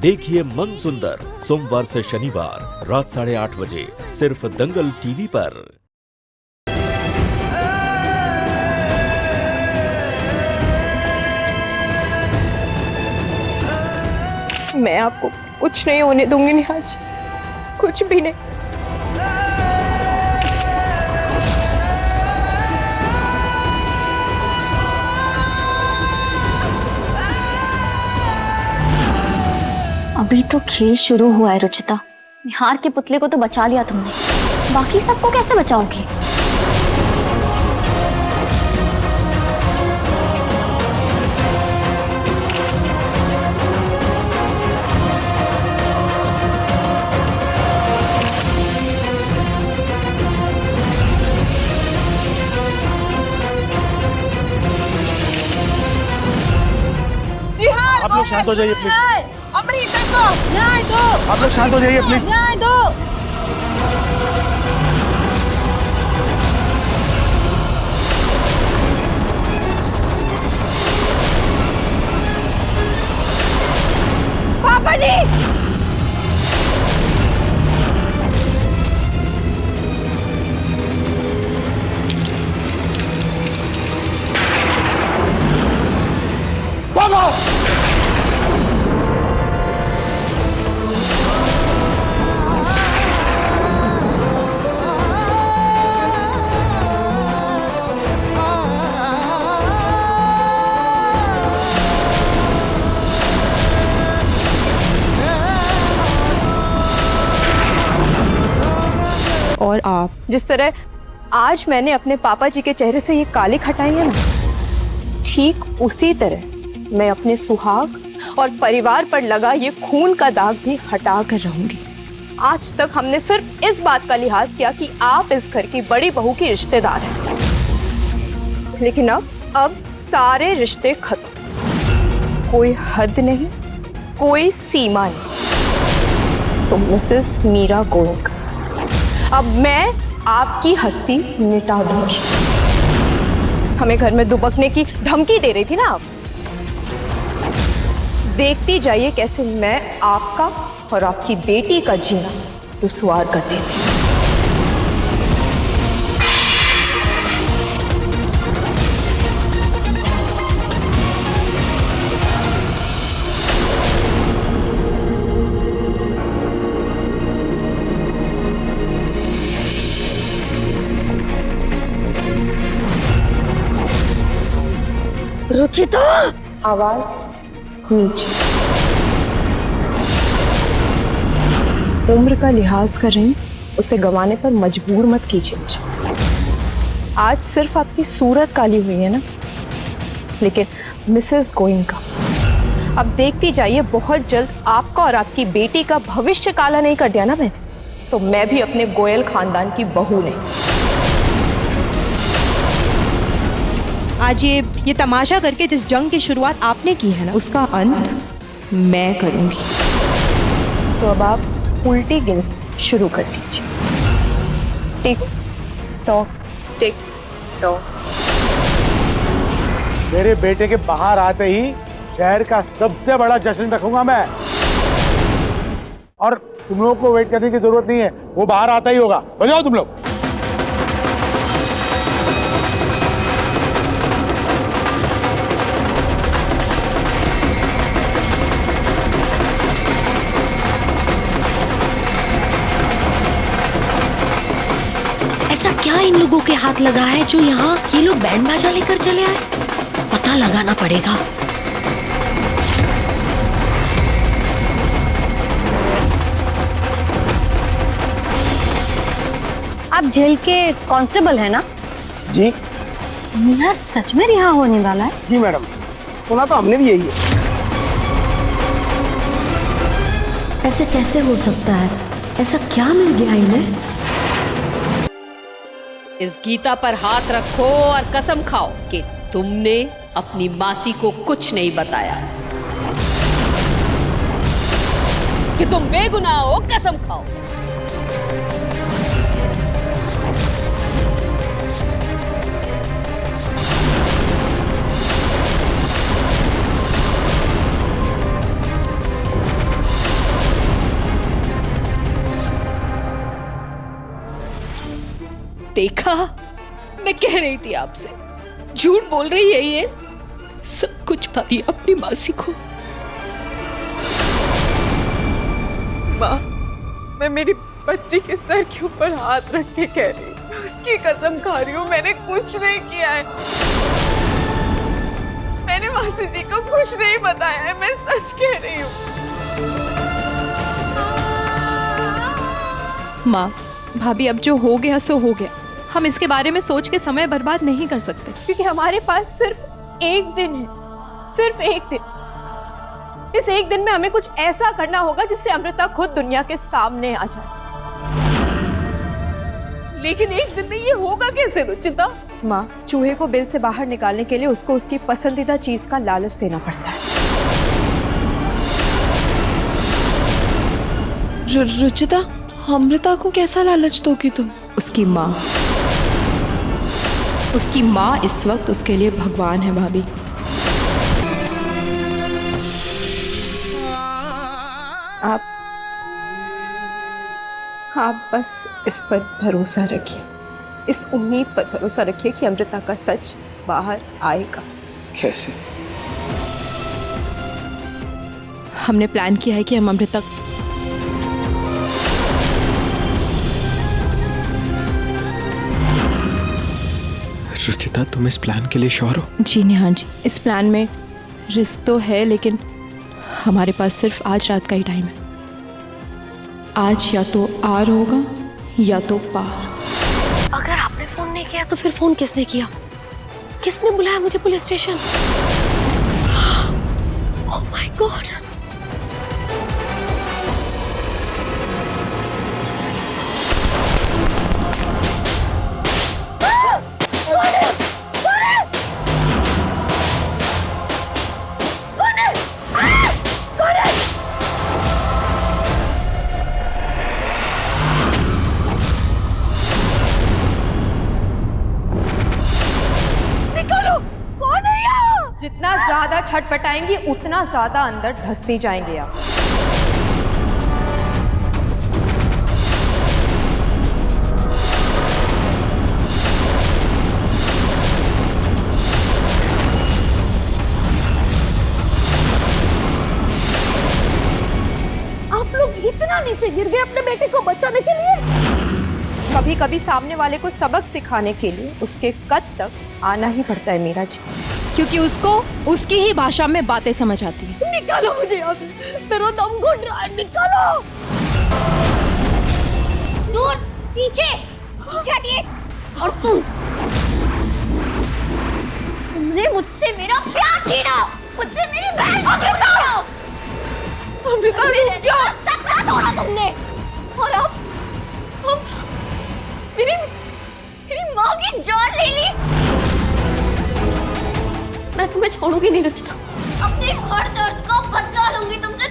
देखिए मन सुंदर सोमवार से शनिवार रात 8:30 बजे सिर्फ दंगल टीवी पर। मैं आपको कुछ नहीं होने दूंगी निहाज, कुछ भी नहीं। अभी तो खेल शुरू हुआ है रुचिता। निहार के पुतले को तो बचा लिया तुमने, बाकी सबको कैसे बचाओगे? आप लोग शांत हो जाइए प्लीज। अमृता को न्याय दो। आप लोग शांत हो जाइए प्लीज। न्याय दो। पापा जी, पापा और आप जिस तरह आज मैंने अपने पापा जी के चेहरे से ये कालिक हटाई है ना, ठीक उसी तरह मैं अपने सुहाग और परिवार पर लगा ये खून का दाग भी हटा कर रहूंगी। आज तक हमने सिर्फ इस बात का लिहाज किया कि आप इस घर की बड़ी बहू की रिश्तेदार हैं, लेकिन अब सारे रिश्ते खत्म। कोई हद नहीं, कोई सीमा नहीं। तो मिसेस मीरा गोयनका, अब मैं आपकी हस्ती मिटा दूंगी। हमें घर में दुबकने की धमकी दे रही थी ना आप। देखती जाइए कैसे मैं आपका और आपकी बेटी का जीना दुश्वार कर देती। रुचिता! आवाज नीचे। उम्र का लिहाज कर रही, उसे गंवाने पर मजबूर मत कीजिए मुझे। आज सिर्फ आपकी सूरत काली हुई है ना, लेकिन मिसेस गोयनका, अब देखती जाइए बहुत जल्द आपका और आपकी बेटी का भविष्य काला नहीं कर दिया ना मैंने, तो मैं भी अपने गोयल खानदान की बहू नहीं। आज ये तमाशा करके जिस जंग की शुरुआत आपने की है ना, उसका अंत मैं करूंगी। तो अब आप उल्टी गिनती शुरू कर दीजिए। Tick tock, tick tock. मेरे बेटे के बाहर आते ही शहर का सबसे बड़ा जश्न रखूंगा मैं, और तुम लोगों को वेट करने की जरूरत नहीं है, वो बाहर आता ही होगा। हो जाओ तुम लोग। ऐसा क्या इन लोगों के हाथ लगा है जो यहाँ ये लोग बैंड बाजा लेकर चले आए? पता लगाना पड़ेगा। आप जेल के कांस्टेबल हैं ना? जी निहार सच में रिहा होने वाला है? जी मैडम, सुना तो हमने भी यही है। ऐसे कैसे हो सकता है? ऐसा क्या मिल गया इन्हें? इस गीता पर हाथ रखो और कसम खाओ कि तुमने अपनी मासी को कुछ नहीं बताया, कि तुम बेगुनाह हो। कसम खाओ। देखा, मैं कह रही थी आपसे, झूठ बोल रही है ये। सब कुछ बता दिया अपनी मासी को। माँ, मैं मेरी बच्ची के सर के ऊपर हाथ रख के कह रही हूँ, मैं उसकी कसम खा रही हूँ, मैंने कुछ नहीं किया है। मैंने मासी जी को कुछ नहीं बताया है, मैं सच कह रही हूँ। माँ, भाभी, अब जो हो गया सो हो गया। हम इसके बारे में सोच के समय बर्बाद नहीं कर सकते, क्योंकि हमारे पास सिर्फ एक दिन है, सिर्फ एक दिन। इस एक दिन में हमें कुछ ऐसा करना होगा जिससे अमृता खुद दुनिया के सामने आ जाए। लेकिन एक दिन में ये होगा कैसे रुचिता? माँ, चूहे को बिल से बाहर निकालने के लिए उसको उसकी पसंदीदा चीज का लालच देना पड़ता है। रुचिता, अमृता को कैसा लालच दोगी तुम? उसकी माँ, उसकी माँ इस वक्त उसके लिए भगवान है भाभी। आप बस इस पर भरोसा रखिए, इस उम्मीद पर भरोसा रखिए कि अमृता का सच बाहर आएगा। कैसे? हमने प्लान किया है कि हम अमृता रुचिता, तुम इस प्लान के लिए श्योर हो? जी नेहा जी, इस प्लान में रिस्क तो है, लेकिन हमारे पास सिर्फ आज रात का ही टाइम है। आज या तो आर होगा या तो पार। अगर आपने फोन नहीं किया तो फिर फोन किसने किया? किसने बुलाया मुझे police station? Oh my God! जितना ज्यादा छटपटाएंगी उतना ज्यादा अंदर धंसती जाएंगे आप। आप लोग इतना नीचे गिर गए अपने बेटे को बचाने के लिए? कभी कभी सामने वाले को सबक सिखाने के लिए उसके कद तक आना ही पड़ता है मीरा जी, क्योंकि उसको उसकी ही भाषा में बातें समझ आती है। निकालो मुझे यहाँ से, मेरा दम घुट रहा है, निकालो! दूर, पीछे हटिए। और तुमने मुझसे मेरा प्यार छीना, मुझसे मेरी बहन को छीना। अमृता, रुक जाओ। सपना तोड़ा तुमने, और अब मेरी माँ की जान ले ली। मैं तुम्हें छोड़ूंगी नहीं रुचिता, अपने हर दर्द का बदला लूंगी तुमसे,